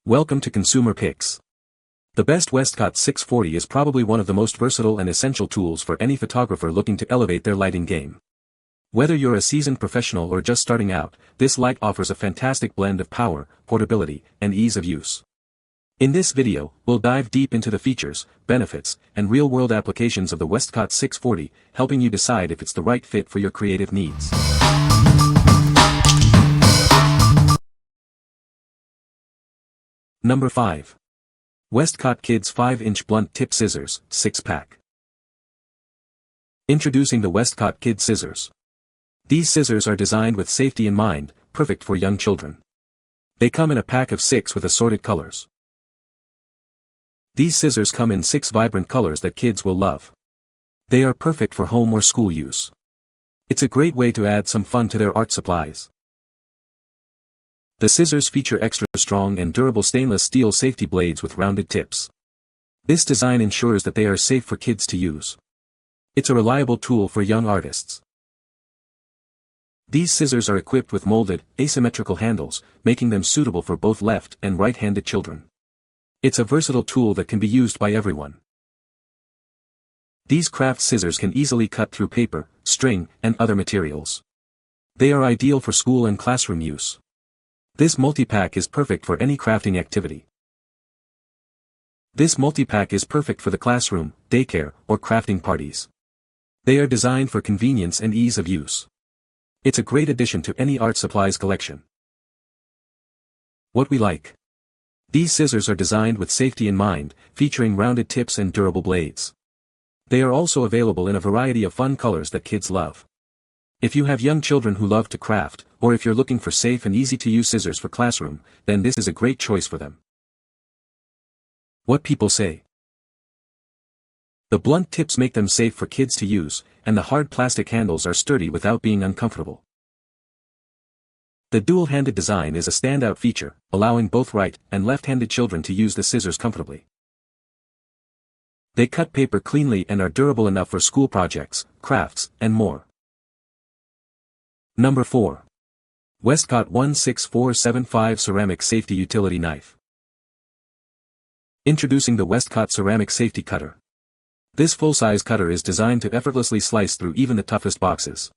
Welcome to Consumer Picks. The best Westcott 640 is probably one of the most versatile and essential tools for any photographer looking to elevate their lighting game. Whether you're a seasoned professional or just starting out, this light offers a fantastic blend of power, portability, and ease of use. In this video, we'll dive deep into the features, benefits, and real-world applications of the Westcott 640, helping you decide if it's the right fit for your creative needs. Number 5. Westcott Kids 5-inch Blunt Tip Scissors, 6-pack. Introducing the Westcott Kid Scissors. These scissors are designed with safety in mind, perfect for young children. They come in a pack of 6 with assorted colors. These scissors come in 6 vibrant colors that kids will love. They are perfect for home or school use. It's a great way to add some fun to their art supplies. The scissors feature extra strong and durable stainless steel safety blades with rounded tips. This design ensures that they are safe for kids to use. It's a reliable tool for young artists. These scissors are equipped with molded, asymmetrical handles, making them suitable for both left and right-handed children. It's a versatile tool that can be used by everyone. These craft scissors can easily cut through paper, string, and other materials. They are ideal for school and classroom use. This multi-pack is perfect for any crafting activity. This multi-pack is perfect for the classroom, daycare, or crafting parties. They are designed for convenience and ease of use. It's a great addition to any art supplies collection. What we like. These scissors are designed with safety in mind, featuring rounded tips and durable blades. They are also available in a variety of fun colors that kids love. If you have young children who love to craft, or if you're looking for safe and easy-to-use scissors for classroom, then this is a great choice for them. What people say. The blunt tips make them safe for kids to use, and the hard plastic handles are sturdy without being uncomfortable. The dual-handed design is a standout feature, allowing both right and left-handed children to use the scissors comfortably. They cut paper cleanly and are durable enough for school projects, crafts, and more. Number 4. Westcott 16475 Ceramic Safety Utility Knife. Introducing the Westcott Ceramic Safety Cutter. This full-size cutter is designed to effortlessly slice through even the toughest boxes.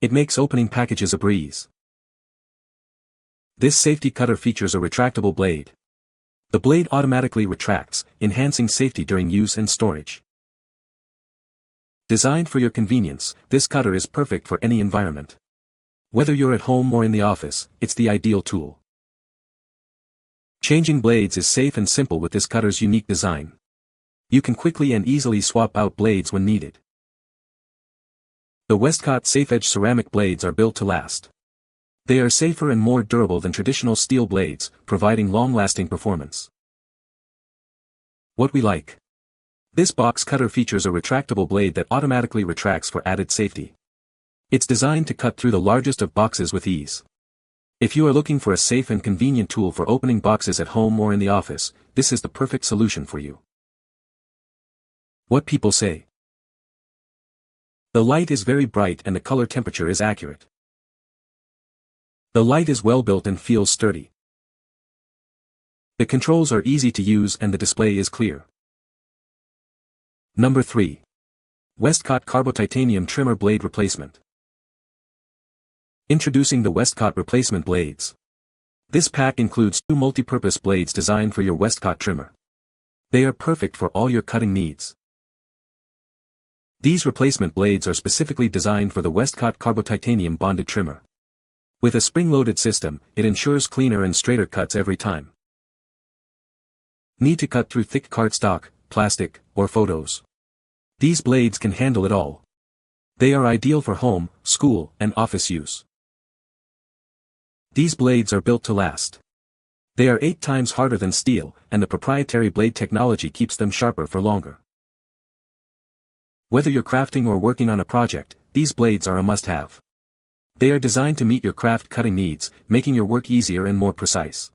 It makes opening packages a breeze. This safety cutter features a retractable blade. The blade automatically retracts, enhancing safety during use and storage. Designed for your convenience, this cutter is perfect for any environment. Whether you're at home or in the office, it's the ideal tool. Changing blades is safe and simple with this cutter's unique design. You can quickly and easily swap out blades when needed. The Westcott SafeEdge ceramic blades are built to last. They are safer and more durable than traditional steel blades, providing long-lasting performance. What we like. This box cutter features a retractable blade that automatically retracts for added safety. It's designed to cut through the largest of boxes with ease. If you are looking for a safe and convenient tool for opening boxes at home or in the office, this is the perfect solution for you. What people say. The light is very bright and the color temperature is accurate. The light is well built and feels sturdy. The controls are easy to use and the display is clear. Number 3. Westcott CarboTitanium Trimmer Blade Replacement. Introducing the Westcott Replacement Blades. This pack includes 2 multi-purpose blades designed for your Westcott trimmer. They are perfect for all your cutting needs. These replacement blades are specifically designed for the Westcott CarboTitanium bonded trimmer. With a spring-loaded system, it ensures cleaner and straighter cuts every time. Need to cut through thick cardstock, plastic, or photos? These blades can handle it all. They are ideal for home, school, and office use. These blades are built to last. They are 8 times harder than steel, and the proprietary blade technology keeps them sharper for longer. Whether you're crafting or working on a project, these blades are a must-have. They are designed to meet your craft cutting needs, making your work easier and more precise.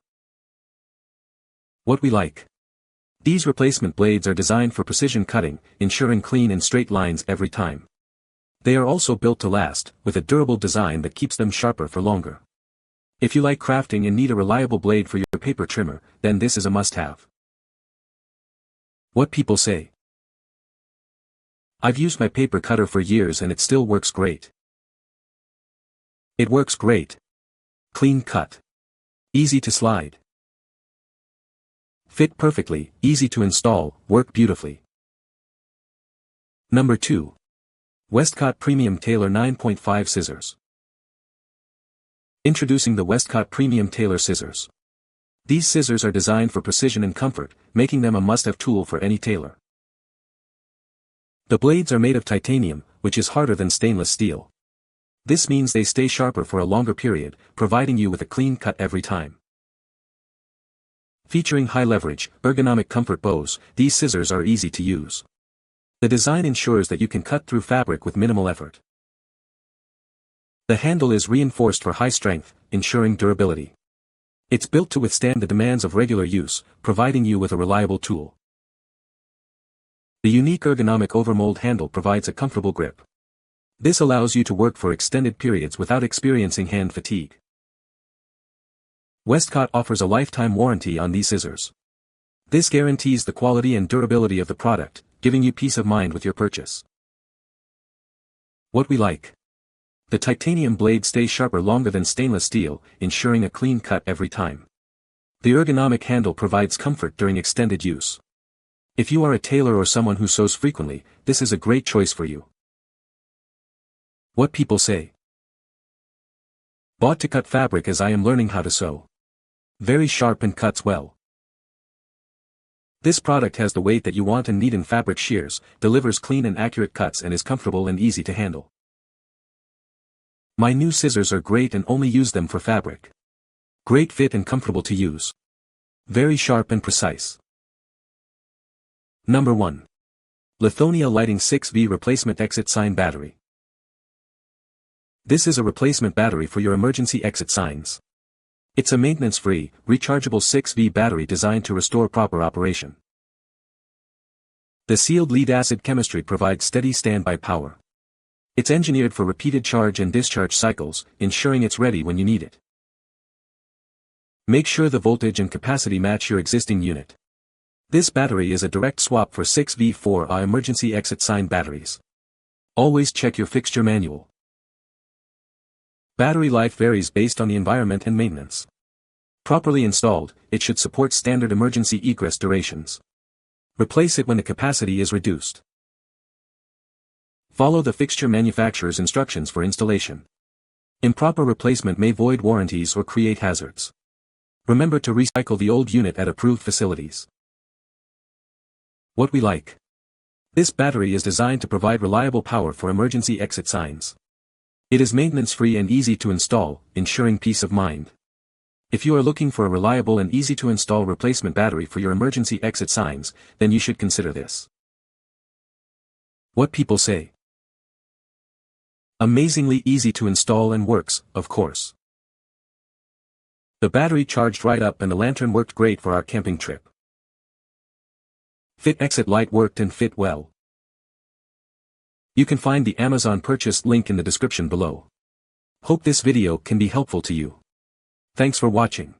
What we like. These replacement blades are designed for precision cutting, ensuring clean and straight lines every time. They are also built to last, with a durable design that keeps them sharper for longer. If you like crafting and need a reliable blade for your paper trimmer, then this is a must-have. What people say. I've used my paper cutter for years and it still works great. It works great. Clean cut. Easy to slide. Fit perfectly, easy to install, work beautifully. Number 2. Westcott Premium Tailor 9.5 Scissors. Introducing the Westcott Premium Tailor Scissors. These scissors are designed for precision and comfort, making them a must-have tool for any tailor. The blades are made of titanium, which is harder than stainless steel. This means they stay sharper for a longer period, providing you with a clean cut every time. Featuring high-leverage, ergonomic comfort bows, these scissors are easy to use. The design ensures that you can cut through fabric with minimal effort. The handle is reinforced for high strength, ensuring durability. It's built to withstand the demands of regular use, providing you with a reliable tool. The unique ergonomic overmold handle provides a comfortable grip. This allows you to work for extended periods without experiencing hand fatigue. Westcott offers a lifetime warranty on these scissors. This guarantees the quality and durability of the product, giving you peace of mind with your purchase. What we like. The titanium blade stays sharper longer than stainless steel, ensuring a clean cut every time. The ergonomic handle provides comfort during extended use. If you are a tailor or someone who sews frequently, this is a great choice for you. What people say. Bought to cut fabric as I am learning how to sew. Very sharp and cuts well. This product has the weight that you want and need in fabric shears, delivers clean and accurate cuts and is comfortable and easy to handle. My new scissors are great and only use them for fabric. Great fit and comfortable to use. Very sharp and precise. Number 1. Lithonia Lighting 6V Replacement Exit Sign Battery. This is a replacement battery for your emergency exit signs. It's a maintenance-free, rechargeable 6V battery designed to restore proper operation. The sealed lead-acid chemistry provides steady standby power. It's engineered for repeated charge and discharge cycles, ensuring it's ready when you need it. Make sure the voltage and capacity match your existing unit. This battery is a direct swap for 6V4A emergency exit sign batteries. Always check your fixture manual. Battery life varies based on the environment and maintenance. Properly installed, it should support standard emergency egress durations. Replace it when the capacity is reduced. Follow the fixture manufacturer's instructions for installation. Improper replacement may void warranties or create hazards. Remember to recycle the old unit at approved facilities. What we like. This battery is designed to provide reliable power for emergency exit signs. It is maintenance-free and easy to install, ensuring peace of mind. If you are looking for a reliable and easy-to-install replacement battery for your emergency exit signs, then you should consider this. What people say. Amazingly easy to install and works, of course. The battery charged right up and the lantern worked great for our camping trip. Fit exit light worked and fit well. You can find the Amazon purchase link in the description below. Hope this video can be helpful to you. Thanks for watching.